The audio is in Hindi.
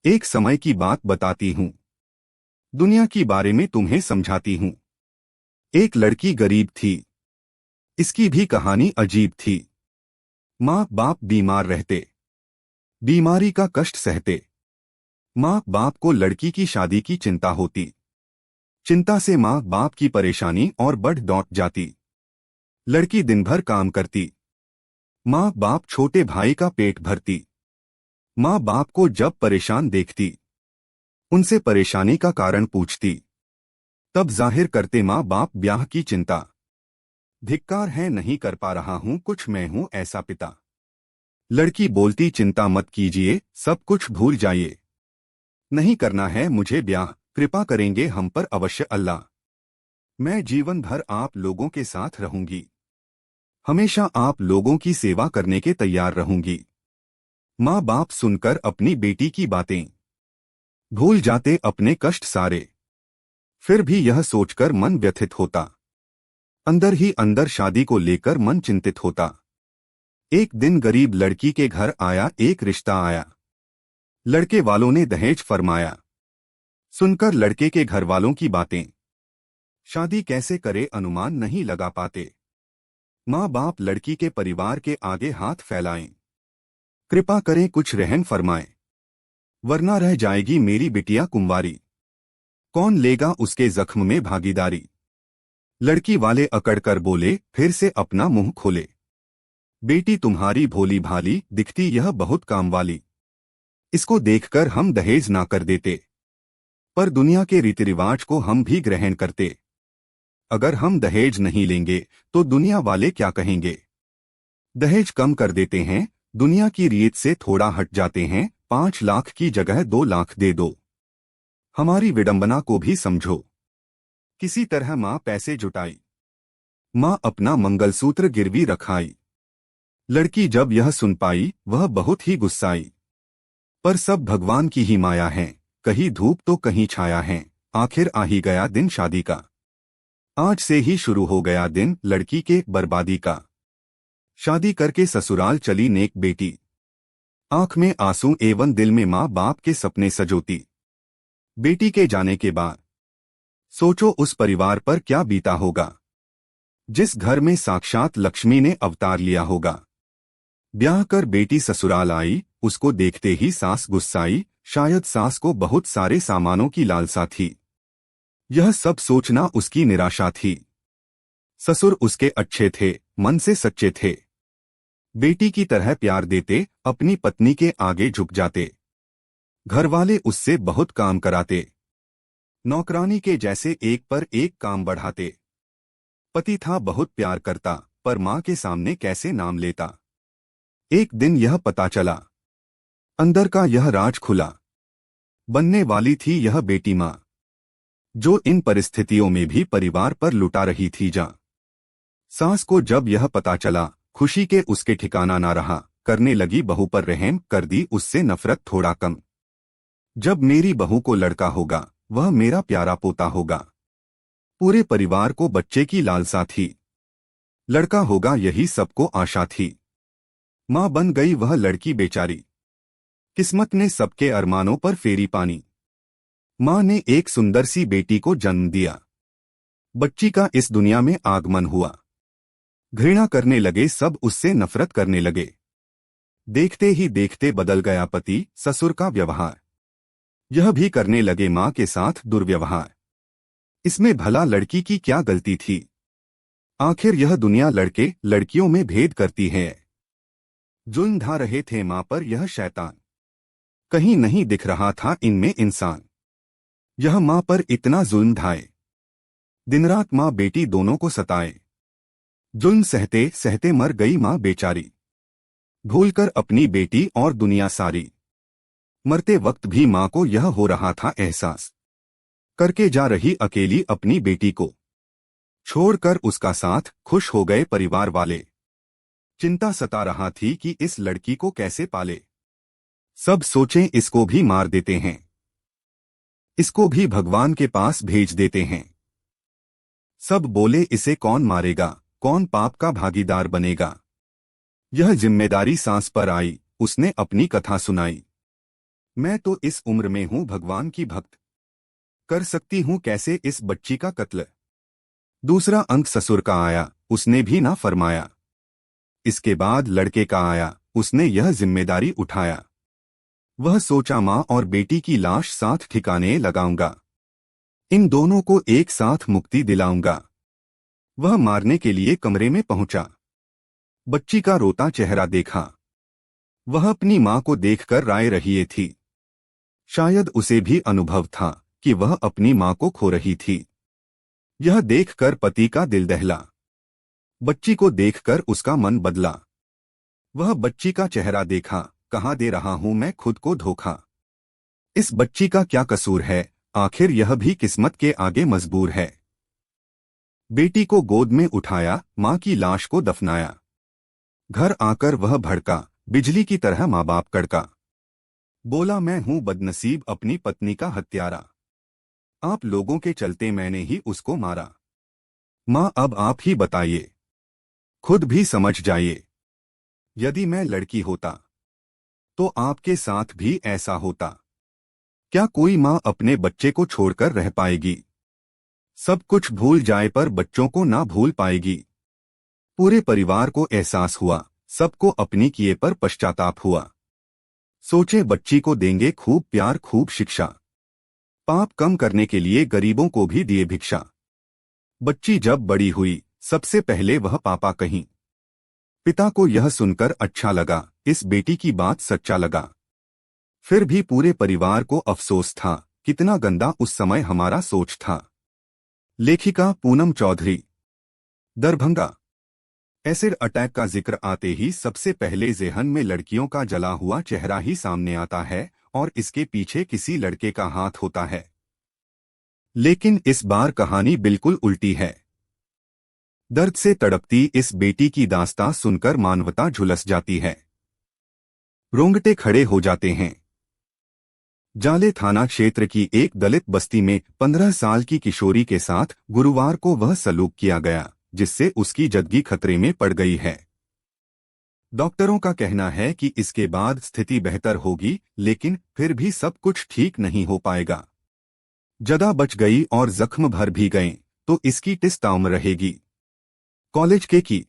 एक समय की बात बताती हूँ, दुनिया के बारे में तुम्हें समझाती हूँ। एक लड़की गरीब थी। इसकी भी कहानी अजीब थी। माँ बाप बीमार रहते, बीमारी का कष्ट सहते। माँ बाप को लड़की की शादी की चिंता होती। चिंता से माँ बाप की परेशानी और बढ़ दौड़ जाती। लड़की दिन भर काम करती। माँ बाप छोटे भाई का पेट भरती। माँ बाप को जब परेशान देखती, उनसे परेशानी का कारण पूछती। तब जाहिर करते माँ बाप ब्याह की चिंता। धिक्कार है, नहीं कर पा रहा हूँ कुछ, मैं हूँ ऐसा पिता। लड़की बोलती, चिंता मत कीजिए, सब कुछ भूल जाइए। नहीं करना है मुझे ब्याह, कृपा करेंगे हम पर अवश्य अल्लाह। मैं जीवन भर आप लोगों के साथ रहूंगी, हमेशा आप लोगों की सेवा करने के तैयार रहूंगी। माँ बाप सुनकर अपनी बेटी की बातें भूल जाते अपने कष्ट सारे। फिर भी यह सोचकर मन व्यथित होता, अंदर ही अंदर शादी को लेकर मन चिंतित होता। एक दिन गरीब लड़की के घर आया एक रिश्ता आया। लड़के वालों ने दहेज फरमाया। सुनकर लड़के के घर वालों की बातें, शादी कैसे करे अनुमान नहीं लगा पाते। माँ बाप लड़की के परिवार के आगे हाथ फैलाएं, कृपा करें कुछ रहम फरमाएं, वरना रह जाएगी मेरी बिटिया कुंवारी। कौन लेगा उसके जख्म में भागीदारी। लड़की वाले अकड़कर बोले, फिर से अपना मुंह खोले। बेटी तुम्हारी भोली भाली दिखती, यह बहुत काम वाली। इसको देखकर हम दहेज ना कर देते, पर दुनिया के रीति रिवाज को हम भी ग्रहण करते। अगर हम दहेज नहीं लेंगे तो दुनिया वाले क्या कहेंगे। दहेज कम कर देते हैं, दुनिया की रीत से थोड़ा हट जाते हैं। 5 लाख की जगह 2 लाख दे दो, हमारी विडंबना को भी समझो। किसी तरह माँ पैसे जुटाई। माँ अपना मंगलसूत्र गिरवी रखाई। लड़की जब यह सुन पाई वह बहुत ही गुस्साई। पर सब भगवान की ही माया है, कहीं धूप तो कहीं छाया है। आखिर आ ही गया दिन शादी का। आज से ही शुरू हो गया दिन लड़की के बर्बादी का। शादी करके ससुराल चली नेक बेटी, आंख में आंसू एवं दिल में माँ बाप के सपने सजोती। बेटी के जाने के बाद सोचो उस परिवार पर क्या बीता होगा, जिस घर में साक्षात लक्ष्मी ने अवतार लिया होगा। ब्याह कर बेटी ससुराल आई, उसको देखते ही सास गुस्साई। शायद सास को बहुत सारे सामानों की लालसा थी। यह सब सोचना उसकी निराशा थी। ससुर उसके अच्छे थे, मन से सच्चे थे। बेटी की तरह प्यार देते, अपनी पत्नी के आगे झुक जाते। घरवाले उससे बहुत काम कराते, नौकरानी के जैसे एक पर एक काम बढ़ाते। पति था बहुत प्यार करता, पर माँ के सामने कैसे नाम लेता। एक दिन यह पता चला, अंदर का यह राज खुला। बनने वाली थी यह बेटी माँ, जो इन परिस्थितियों में भी परिवार पर लुटा रही थी जान। सास को जब यह पता चला, खुशी के उसके ठिकाना ना रहा। करने लगी बहू पर रहम, कर दी उससे नफरत थोड़ा कम। जब मेरी बहू को लड़का होगा, वह मेरा प्यारा पोता होगा। पूरे परिवार को बच्चे की लालसा थी। लड़का होगा यही सबको आशा थी। माँ बन गई वह लड़की बेचारी, किस्मत ने सबके अरमानों पर फेरी पानी। माँ ने एक सुंदर सी बेटी को जन्म दिया। बच्ची का इस दुनिया में आगमन हुआ। घृणा करने लगे सब, उससे नफरत करने लगे। देखते ही देखते बदल गया पति ससुर का व्यवहार। यह भी करने लगे माँ के साथ दुर्व्यवहार। इसमें भला लड़की की क्या गलती थी। आखिर यह दुनिया लड़के लड़कियों में भेद करती है। जुल्म ढा रहे थे माँ पर यह शैतान, कहीं नहीं दिख रहा था इनमें इंसान। यह माँ पर इतना जुल्म ढाए, दिन रात माँ बेटी दोनों को सताए। जुल्म सहते सहते मर गई माँ बेचारी, भूलकर अपनी बेटी और दुनिया सारी। मरते वक्त भी माँ को यह हो रहा था एहसास, करके जा रही अकेली अपनी बेटी को छोड़कर उसका साथ। खुश हो गए परिवार वाले, चिंता सता रहा थी कि इस लड़की को कैसे पाले। सब सोचें इसको भी मार देते हैं, इसको भी भगवान के पास भेज देते हैं। सब बोले इसे कौन मारेगा, कौन पाप का भागीदार बनेगा। यह जिम्मेदारी सांस पर आई, उसने अपनी कथा सुनाई। मैं तो इस उम्र में हूं भगवान की भक्त, कर सकती हूं कैसे इस बच्ची का कत्ल। दूसरा अंक ससुर का आया, उसने भी ना फरमाया। इसके बाद लड़के का आया, उसने यह जिम्मेदारी उठाया। वह सोचा माँ और बेटी की लाश साथ ठिकाने लगाऊंगा, इन दोनों को एक साथ मुक्ति दिलाऊंगा। वह मारने के लिए कमरे में पहुंचा। बच्ची का रोता चेहरा देखा। वह अपनी माँ को देखकर राय रही थी। शायद उसे भी अनुभव था कि वह अपनी माँ को खो रही थी। यह देखकर पति का दिल दहला। बच्ची को देखकर उसका मन बदला। वह बच्ची का चेहरा देखा। कहाँ दे रहा हूं मैं खुद को धोखा। इस बच्ची का क्या कसूर है, आखिर यह भी किस्मत के आगे मजबूर है। बेटी को गोद में उठाया, माँ की लाश को दफनाया। घर आकर वह भड़का, बिजली की तरह माँ बाप कड़का। बोला मैं हूं बदनसीब अपनी पत्नी का हत्यारा। आप लोगों के चलते मैंने ही उसको मारा। माँ अब आप ही बताइए, खुद भी समझ जाइए। यदि मैं लड़की होता तो आपके साथ भी ऐसा होता। क्या कोई माँ अपने बच्चे को छोड़कर रह पाएगी? सब कुछ भूल जाए पर बच्चों को ना भूल पाएगी। पूरे परिवार को एहसास हुआ, सबको अपनी किए पर पश्चाताप हुआ। सोचे बच्ची को देंगे खूब प्यार खूब शिक्षा। पाप कम करने के लिए गरीबों को भी दिए भिक्षा। बच्ची जब बड़ी हुई, सबसे पहले वह पापा कहीं। पिता को यह सुनकर अच्छा लगा, इस बेटी की बात सच्चा लगा। फिर भी पूरे परिवार को अफसोस था, कितना गंदा उस समय हमारा सोच था। लेखिका पूनम चौधरी, दरभंगा। एसिड अटैक का जिक्र आते ही सबसे पहले ज़हन में लड़कियों का जला हुआ चेहरा ही सामने आता है और इसके पीछे किसी लड़के का हाथ होता है। लेकिन इस बार कहानी बिल्कुल उल्टी है। दर्द से तड़पती इस बेटी की दास्तां सुनकर मानवता झुलस जाती है। रोंगटे खड़े हो जाते हैं। जाले थाना क्षेत्र की एक दलित बस्ती में 15 साल की किशोरी के साथ गुरुवार को वह सलूक किया गया, जिससे उसकी जिंदगी खतरे में पड़ गई है। डॉक्टरों का कहना है कि इसके बाद स्थिति बेहतर होगी, लेकिन फिर भी सब कुछ ठीक नहीं हो पाएगा। जदा बच गई और जख्म भर भी गए तो इसकी टिस ताउम्र रहेगी। कॉलेज के की